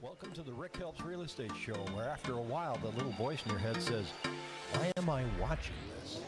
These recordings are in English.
Welcome to the Rick Helps Real Estate Show, where after a while, the little voice in your head says, why am I watching this?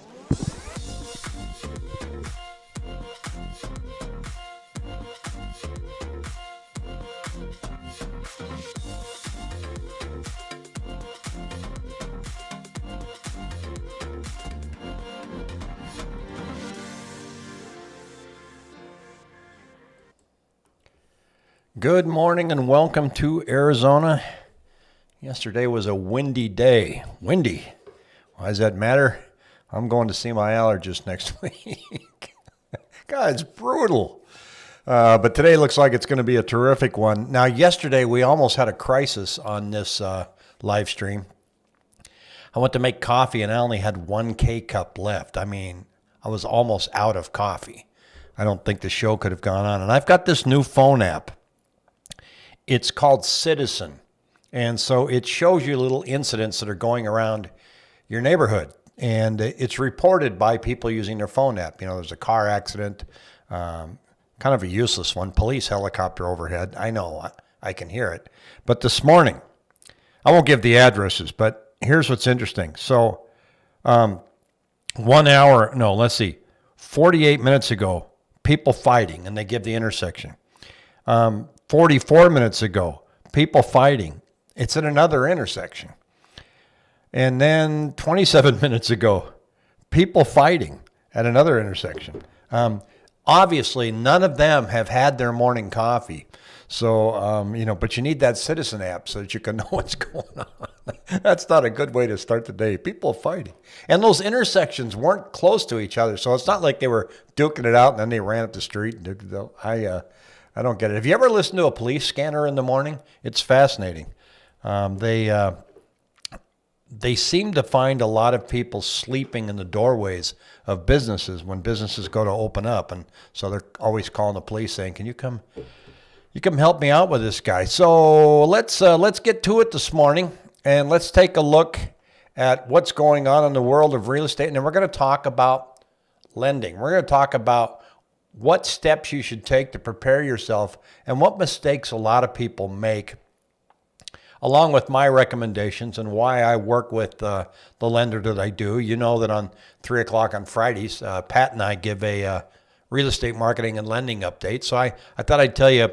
Good morning and welcome to Arizona. Yesterday was a windy day. Windy. Why does that matter? I'm going to see my allergist next week. God, it's brutal. But today looks like it's going to be a terrific one. Now, yesterday we almost had a crisis on this live stream. I went to make coffee and I only had one K-cup left. I mean, I was almost out of coffee. I don't think the show could have gone on. And I've got this new phone app. It's called Citizen. And so it shows you little incidents that are going around your neighborhood. And it's reported by people using their phone app. You know, there's a car accident, kind of a useless one, police helicopter overhead. I know, I can hear it. But this morning, I won't give the addresses, but here's what's interesting. So 48 minutes ago, people fighting, and they give the intersection. 44 minutes ago, people fighting. It's at another intersection. And then 27 minutes ago, people fighting at another intersection. Obviously, none of them have had their morning coffee. So, but you need that Citizen app so that you can know what's going on. That's not a good way to start the day. People fighting. And those intersections weren't close to each other. So it's not like they were duking it out and then they ran up the street and duked it out. I don't get it. Have you ever listened to a police scanner in the morning? It's fascinating. They seem to find a lot of people sleeping in the doorways of businesses when businesses go to open up. And so they're always calling the police saying, can you come help me out with this guy? So let's get to it this morning and let's take a look at what's going on in the world of real estate. And then we're going to talk about lending. We're going to talk about what steps you should take to prepare yourself and what mistakes a lot of people make, along with my recommendations and why I work with the lender that I do. You know that on 3 o'clock on Fridays, Pat and I give a real estate marketing and lending update. So I thought I'd tell you,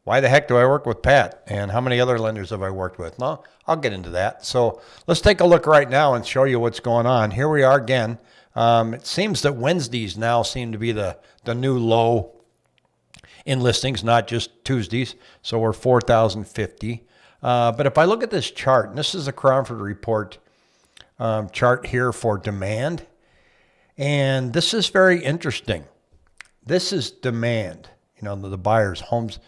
why the heck do I work with Pat and how many other lenders have I worked with? No, I'll get into that. So let's take a look right now and show you what's going on. Here we are again. It seems that Wednesdays now seem to be the new low in listings, not just Tuesdays. So we're 4,050. But if I look at this chart, and this is the Cromford Report chart here for demand, and this is very interesting. This is demand, the buyers, homes,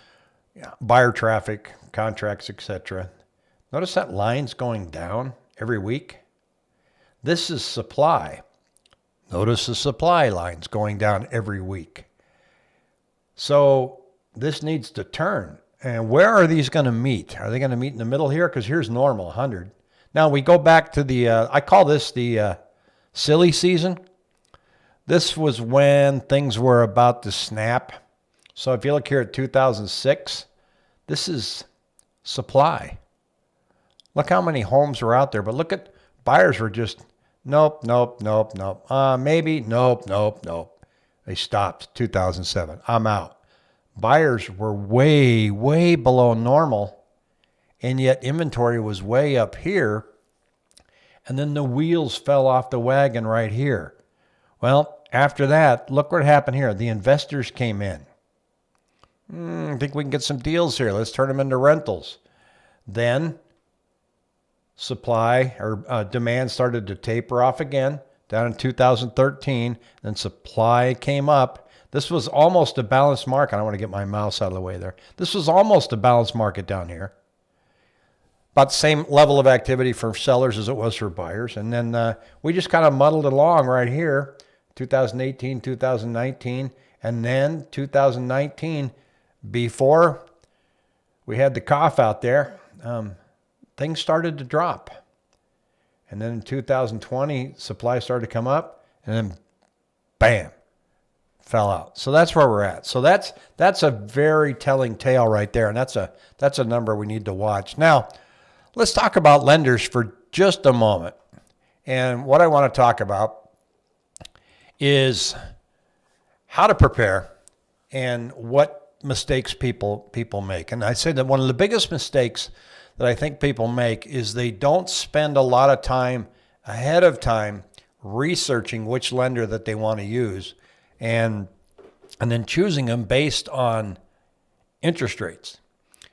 buyer traffic, contracts, etc. Notice that line's going down every week. This is supply. Notice the supply lines going down every week. So this needs to turn. And where are these going to meet? Are they going to meet in the middle here? Because here's normal, 100. Now we go back to the, I call this the silly season. This was when things were about to snap. So if you look here at 2006, this is supply. Look how many homes were out there. But look at buyers were just, nope. Maybe, nope. They stopped 2007. I'm out. Buyers were way, way below normal, and yet inventory was way up here, and then the wheels fell off the wagon right here. Well, after that, look what happened here. The investors came in. I think we can get some deals here. Let's turn them into rentals. Then supply or demand started to taper off again down in 2013. Then supply came up. This was almost a balanced market. I want to get my mouse out of the way there. This was almost a balanced market down here. About the same level of activity for sellers as it was for buyers. And then we just kind of muddled along right here, 2018, 2019, and then 2019, before we had the cough out there, things started to drop. And then in 2020, supply started to come up, and then bam, fell out. So that's where we're at. So that's a very telling tale right there, and that's a number we need to watch. Now, let's talk about lenders for just a moment. And what I want to talk about is how to prepare and what mistakes people make. And I say that one of the biggest mistakes that I think people make is they don't spend a lot of time ahead of time researching which lender that they want to use and then choosing them based on interest rates.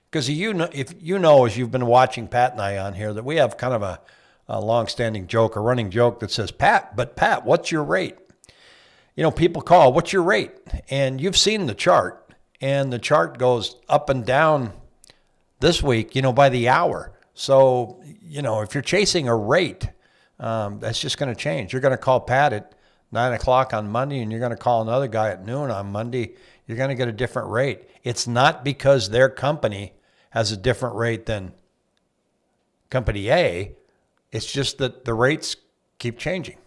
Because if you know, as you've been watching Pat and I on here, that we have kind of a long-standing joke, a running joke that says, Pat, what's your rate? People call, what's your rate? And you've seen the chart, and the chart goes up and down this week, by the hour. So, if you're chasing a rate, that's just going to change. You're going to call Pat at 9 o'clock on Monday, and you're going to call another guy at noon on Monday. You're going to get a different rate. It's not because their company has a different rate than company A. It's just that the rates keep changing.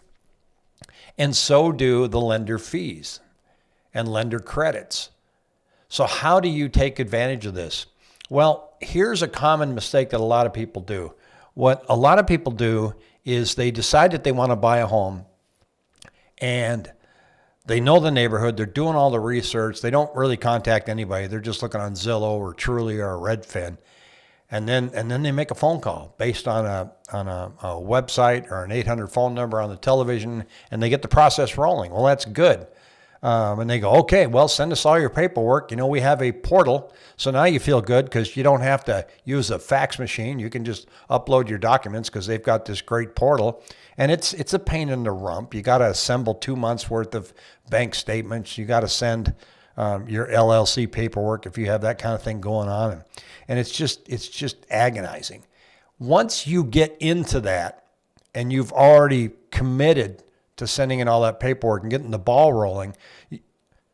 And so do the lender fees and lender credits. So how do you take advantage of this? Well, here's a common mistake that a lot of people do. What a lot of people do is they decide that they want to buy a home, and they know the neighborhood. They're doing all the research. They don't really contact anybody. They're just looking on Zillow or Truly or Redfin. And then they make a phone call based on a website or an 800 phone number on the television, and they get the process rolling. Well, that's good. And they go, okay, well, send us all your paperwork. We have a portal. So now you feel good because you don't have to use a fax machine. You can just upload your documents because they've got this great portal. And it's a pain in the rump. You got to assemble 2 months worth of bank statements. You got to send your LLC paperwork if you have that kind of thing going on. And it's just agonizing. Once you get into that and you've already committed to sending in all that paperwork and getting the ball rolling,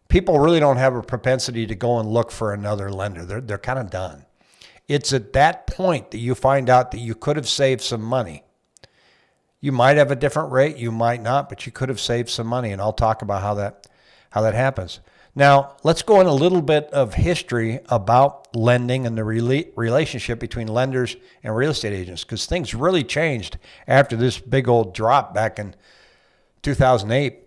people really don't have a propensity to go and look for another lender. They're kind of done. It's at that point that you find out that you could have saved some money. You might have a different rate, you might not, but you could have saved some money, and I'll talk about how that happens. Now, let's go in a little bit of history about lending and the relationship between lenders and real estate agents, because things really changed after this big old drop back in 2008.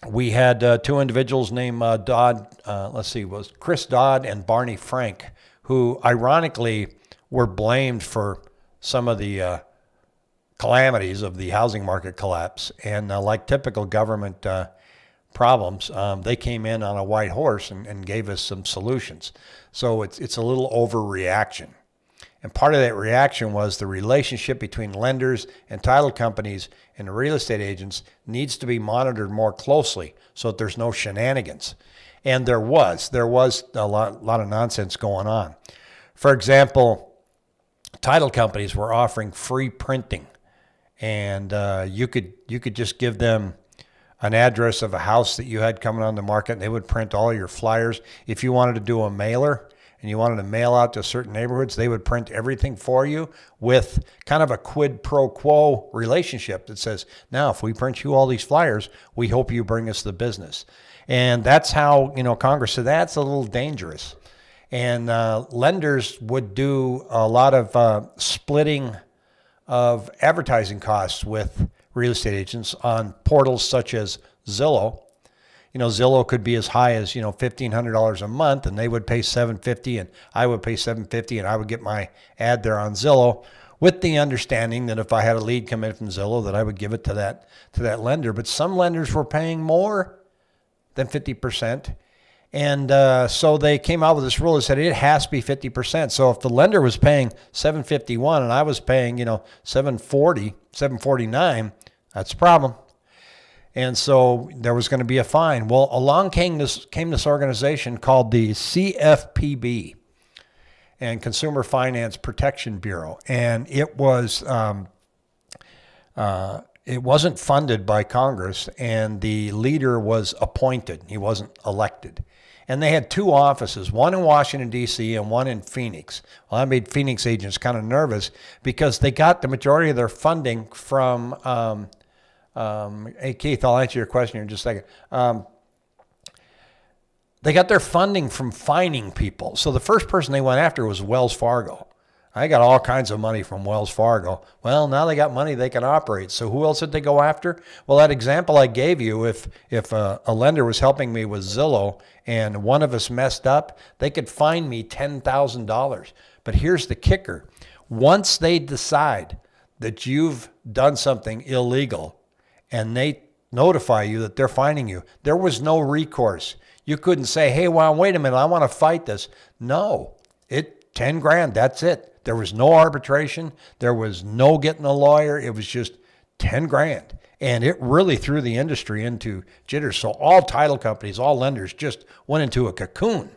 We had two individuals named was Chris Dodd and Barney Frank, who ironically were blamed for some of the calamities of the housing market collapse. And like typical government problems, they came in on a white horse and gave us some solutions. So it's a little overreaction. And part of that reaction was the relationship between lenders and title companies and real estate agents needs to be monitored more closely so that there's no shenanigans. And there was a lot of nonsense going on. For example, title companies were offering free printing, and you could just give them an address of a house that you had coming on the market, and they would print all your flyers. If you wanted to do a mailer and you wanted to mail out to certain neighborhoods, they would print everything for you with kind of a quid pro quo relationship that says, now, if we print you all these flyers, we hope you bring us the business. And that's how, Congress said that's a little dangerous. And lenders would do a lot of splitting of advertising costs with real estate agents on portals such as Zillow. Zillow could be as high as, $1,500 a month, and they would pay $750, and I would pay $750, and I would get my ad there on Zillow with the understanding that if I had a lead come in from Zillow, that I would give it to that lender. But some lenders were paying more than 50%. And so they came out with this rule that said it has to be 50%. So if the lender was paying $751 and I was paying, $740, $749, that's a problem. And so there was going to be a fine. Well, along came this organization called the CFPB, and Consumer Finance Protection Bureau, and it wasn't funded by Congress, and the leader was appointed. He wasn't elected. And they had two offices, one in Washington, D.C. and one in Phoenix. Well, that made Phoenix agents kind of nervous because they got the majority of their funding from, hey, Keith, I'll answer your question here in just a second. They got their funding from fining people. So the first person they went after was Wells Fargo. I got all kinds of money from Wells Fargo. Well, now they got money they can operate. So who else did they go after? Well, that example I gave you, if a lender was helping me with Zillow and one of us messed up, they could fine me $10,000. But here's the kicker. Once they decide that you've done something illegal and they notify you that they're fining you, there was no recourse. You couldn't say, hey, well, wait a minute, I want to fight this. No, 10 grand, that's it. There was no arbitration. There was no getting a lawyer. It was just 10 grand. And it really threw the industry into jitters. So all title companies, all lenders just went into a cocoon.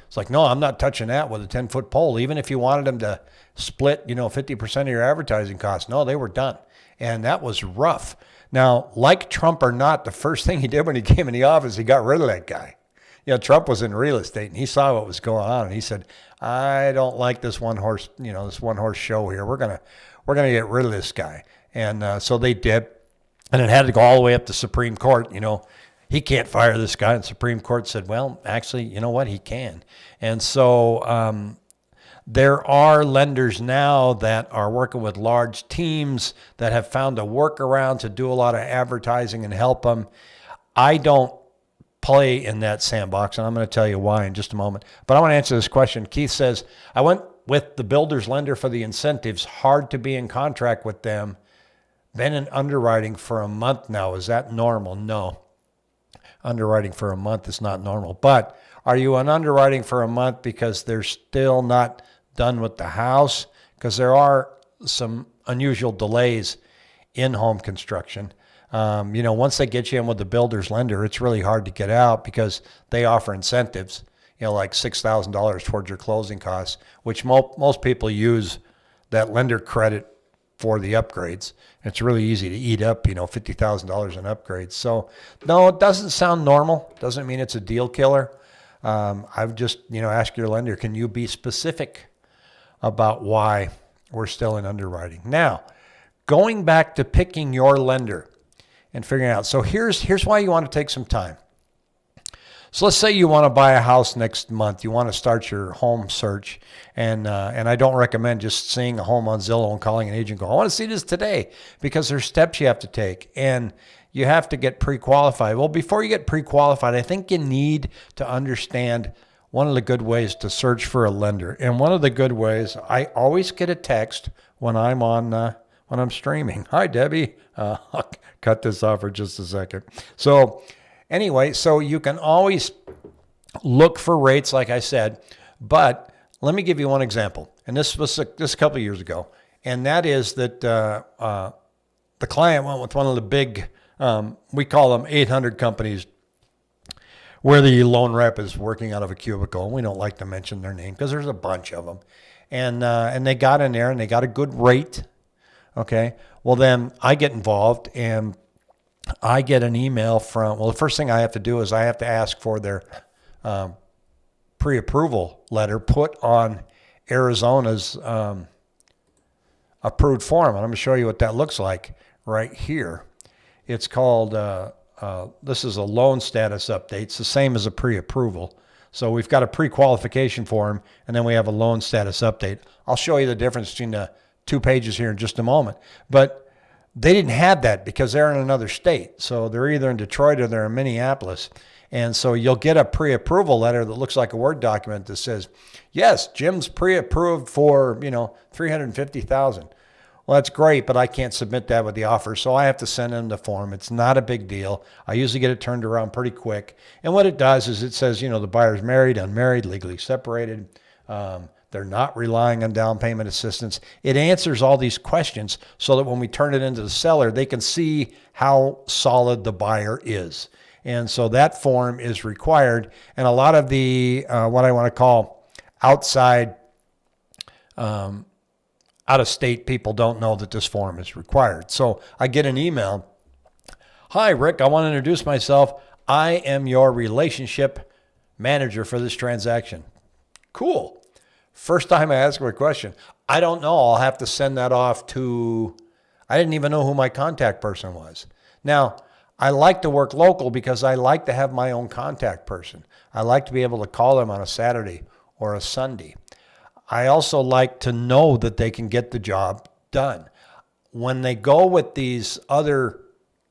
It's like, no, I'm not touching that with a 10-foot pole. Even if you wanted them to split, 50% of your advertising costs. No, they were done. And that was rough. Now, like Trump or not, the first thing he did when he came in the office, he got rid of that guy. Trump was in real estate and he saw what was going on and he said, I don't like this one horse show here. We're gonna get rid of this guy. And so they did. And it had to go all the way up to Supreme Court. He can't fire this guy. And Supreme Court said, well, actually, you know what? He can. And so there are lenders now that are working with large teams that have found a workaround to do a lot of advertising and help them. I don't play in that sandbox, and I'm going to tell you why in just a moment. But I want to answer this question. Keith says, I went with the builder's lender for the incentives. Hard to be in contract with them. Been in underwriting for a month now. Is that normal? No. Underwriting for a month is not normal. But are you in underwriting for a month because they're still not done with the house? Because there are some unusual delays in home construction. Once they get you in with the builder's lender, it's really hard to get out because they offer incentives, like $6,000 towards your closing costs, which most people use that lender credit for the upgrades. It's really easy to eat up, $50,000 in upgrades. So no, it doesn't sound normal. Doesn't mean it's a deal killer. I've just, asked your lender, can you be specific about why we're still in underwriting? Now, going back to picking your lender and figuring out. So here's why you want to take some time. So let's say you want to buy a house next month. You want to start your home search. And I don't recommend just seeing a home on Zillow and calling an agent going, I want to see this today, because there's steps you have to take. And you have to get pre-qualified. Well, before you get pre-qualified, I think you need to understand one of the good ways to search for a lender. And one of the good ways, I always get a text when I'm streaming. Hi, Debbie. I'll cut this off for just a second. So anyway, so you can always look for rates, like I said, but let me give you one example. And this was a couple of years ago. And that is that the client went with one of the big, we call them 800 companies, where the loan rep is working out of a cubicle. And we don't like to mention their name because there's a bunch of them. And they got in there and they got a good rate. Okay. Well, then I get involved and I get an email the first thing I have to do is I have to ask for their pre-approval letter put on Arizona's approved form. And I'm going to show you what that looks like right here. It's called, this is a loan status update. It's the same as a pre-approval. So we've got a pre-qualification form and then we have a loan status update. I'll show you the difference between the 2 pages here in just a moment. But they didn't have that because they're in another state. So they're either in Detroit or they're in Minneapolis. And so you'll get a pre-approval letter that looks like a Word document that says, yes, Jim's pre-approved for, $350,000. Well, that's great, but I can't submit that with the offer. So I have to send them the form. It's not a big deal. I usually get it turned around pretty quick. And what it does is it says, the buyer's married, unmarried, legally separated. They're not relying on down payment assistance. It answers all these questions so that when we turn it into the seller, they can see how solid the buyer is. And so that form is required. And a lot of the, what I want to call outside, out-of-state people don't know that this form is required. So I get an email. Hi, Rick, I want to introduce myself. I am your relationship manager for this transaction. Cool. First time I ask him a question. I don't know. I'll have to send that off to, I didn't even know who my contact person was. Now, I like to work local because I like to have my own contact person. I like to be able to call them on a Saturday or a Sunday. I also like to know that they can get the job done. When they go with these other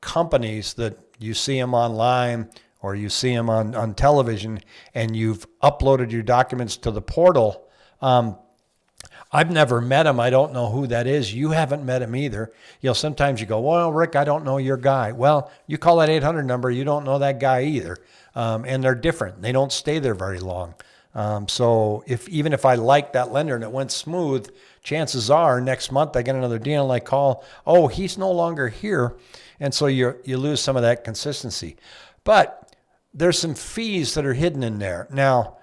companies that you see them online or you see them on television and you've uploaded your documents to the portal, I've never met him. I don't know who that is. You haven't met him either. Sometimes you go, well, Rick, I don't know your guy. Well, you call that 800 number, you don't know that guy either. And they're different. They don't stay there very long. So even if I like that lender and it went smooth, chances are next month I get another deal and I call, oh, he's no longer here. And so you lose some of that consistency. But there's some fees that are hidden in there. Now,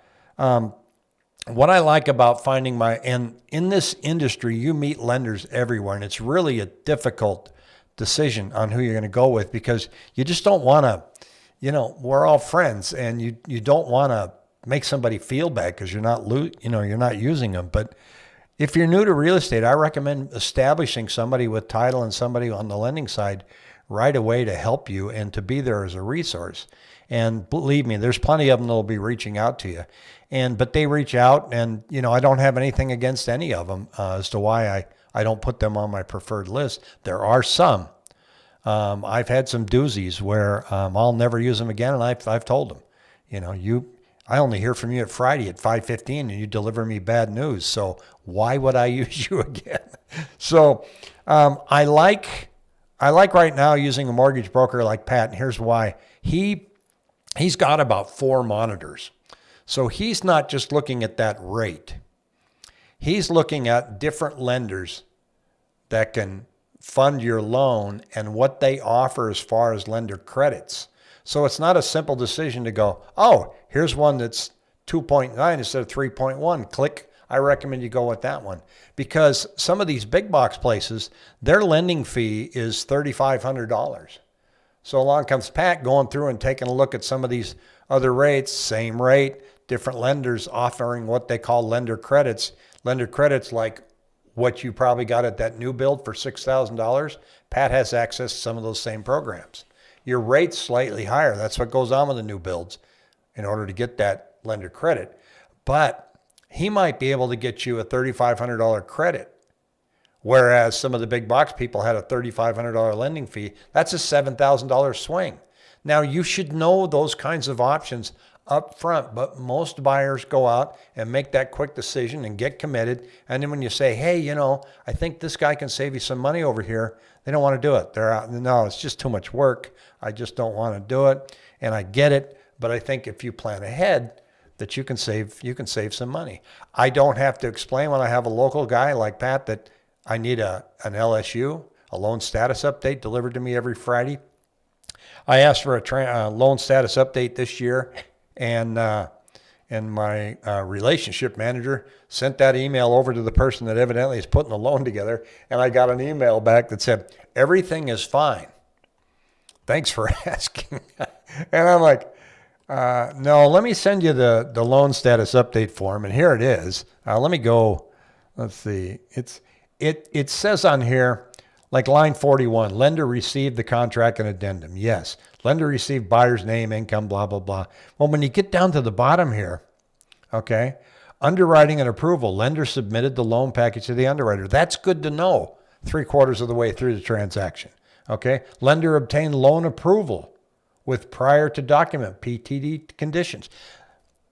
what I like about finding and in this industry, you meet lenders everywhere, and it's really a difficult decision on who you're going to go with because you just don't want to, we're all friends, and you don't want to make somebody feel bad because you're not using them. But if you're new to real estate, I recommend establishing somebody with title and somebody on the lending side right away to help you and to be there as a resource. And believe me, there's plenty of them that will be reaching out to you. But they reach out, and I don't have anything against any of them as to why I don't put them on my preferred list. There are some. I've had some doozies where I'll never use them again, and I've told them, I only hear from you at Friday at 5:15, and you deliver me bad news. So why would I use you again? So I like right now using a mortgage broker like Pat, and here's why. He's got about 4 monitors. So he's not just looking at that rate. He's looking at different lenders that can fund your loan and what they offer as far as lender credits. So it's not a simple decision to go, oh, here's one that's 2.9 instead of 3.1. Click. I recommend you go with that one. Because some of these big box places, their lending fee is $3,500. So along comes Pat going through and taking a look at some of these other rates, same rate, different lenders offering what they call lender credits. Lender credits like what you probably got at that new build for $6,000. Pat has access to some of those same programs. Your rate's slightly higher. That's what goes on with the new builds in order to get that lender credit. But he might be able to get you a $3,500 credit. Whereas some of the big box people had a $3,500 lending fee. That's a $7,000 swing. Now, you should know those kinds of options up front, but most buyers go out and make that quick decision and get committed. And then when you say, hey, I think this guy can save you some money over here, they don't want to do it. They're out, no, it's just too much work. I just don't want to do it. And I get it, but I think if you plan ahead, that you can save some money. I don't have to explain when I have a local guy like Pat that I need an LSU, a loan status update delivered to me every Friday. I asked for a loan status update this year, and my relationship manager sent that email over to the person that evidently is putting the loan together, and I got an email back that said, everything is fine. Thanks for asking. And I'm like, no, let me send you the loan status update form, and here it is. Let me go. Let's see. It says on here, like line 41, lender received the contract and addendum. Yes. Lender received buyer's name, income, blah, blah, blah. Well, when you get down to the bottom here, okay, underwriting and approval, lender submitted the loan package to the underwriter. That's good to know 3/4 of the way through the transaction. Okay. Lender obtained loan approval with prior to document PTD conditions.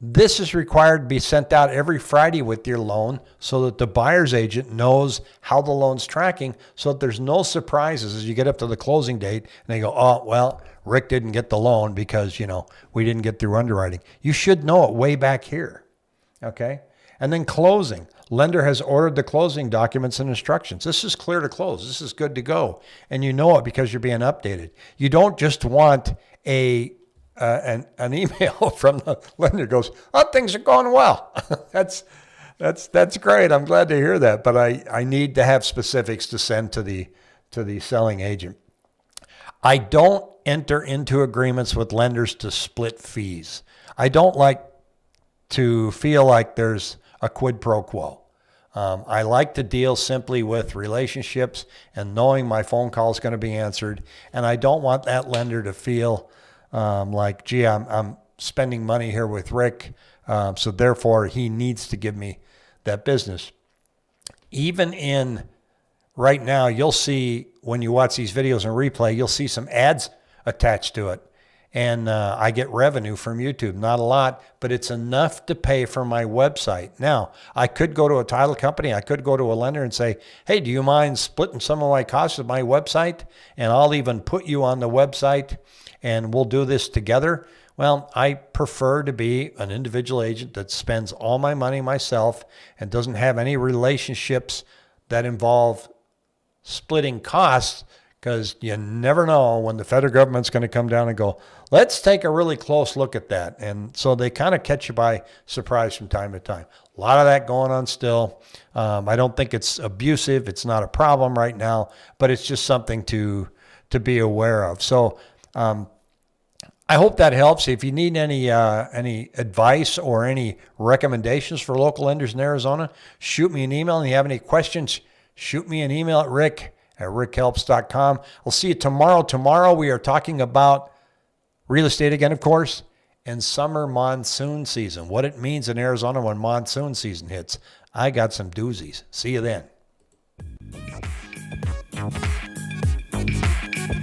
This is required to be sent out every Friday with your loan so that the buyer's agent knows how the loan's tracking so that there's no surprises as you get up to the closing date and they go, oh, well, Rick didn't get the loan because, we didn't get through underwriting. You should know it way back here, okay? And then closing. Lender has ordered the closing documents and instructions. This is clear to close. This is good to go. And you know it because you're being updated. You don't just want an email from the lender goes, oh, things are going well. That's great. I'm glad to hear that. But I need to have specifics to send to the selling agent. I don't enter into agreements with lenders to split fees. I don't like to feel like there's a quid pro quo. I like to deal simply with relationships and knowing my phone call is going to be answered. And I don't want that lender to feel like, gee, I'm spending money here with Rick, so therefore he needs to give me that business. Even in right now, you'll see when you watch these videos in replay, you'll see some ads attached to it. And I get revenue from YouTube. Not a lot, but it's enough to pay for my website. Now, I could go to a title company. I could go to a lender and say, hey, do you mind splitting some of my costs of my website? And I'll even put you on the website and we'll do this together. Well, I prefer to be an individual agent that spends all my money myself and doesn't have any relationships that involve splitting costs, because you never know when the federal government's going to come down and go, let's take a really close look at that. And so they kind of catch you by surprise from time to time. A lot of that going on still. I don't think it's abusive. It's not a problem right now, but it's just something to be aware of. So I hope that helps. If you need any advice or any recommendations for local lenders in Arizona, shoot me an email. And if you have any questions, shoot me an email at rick@rickhelps.com. I'll see you tomorrow. Tomorrow we are talking about real estate again, of course, and summer monsoon season, what it means in Arizona when monsoon season hits. I got some doozies. See you then.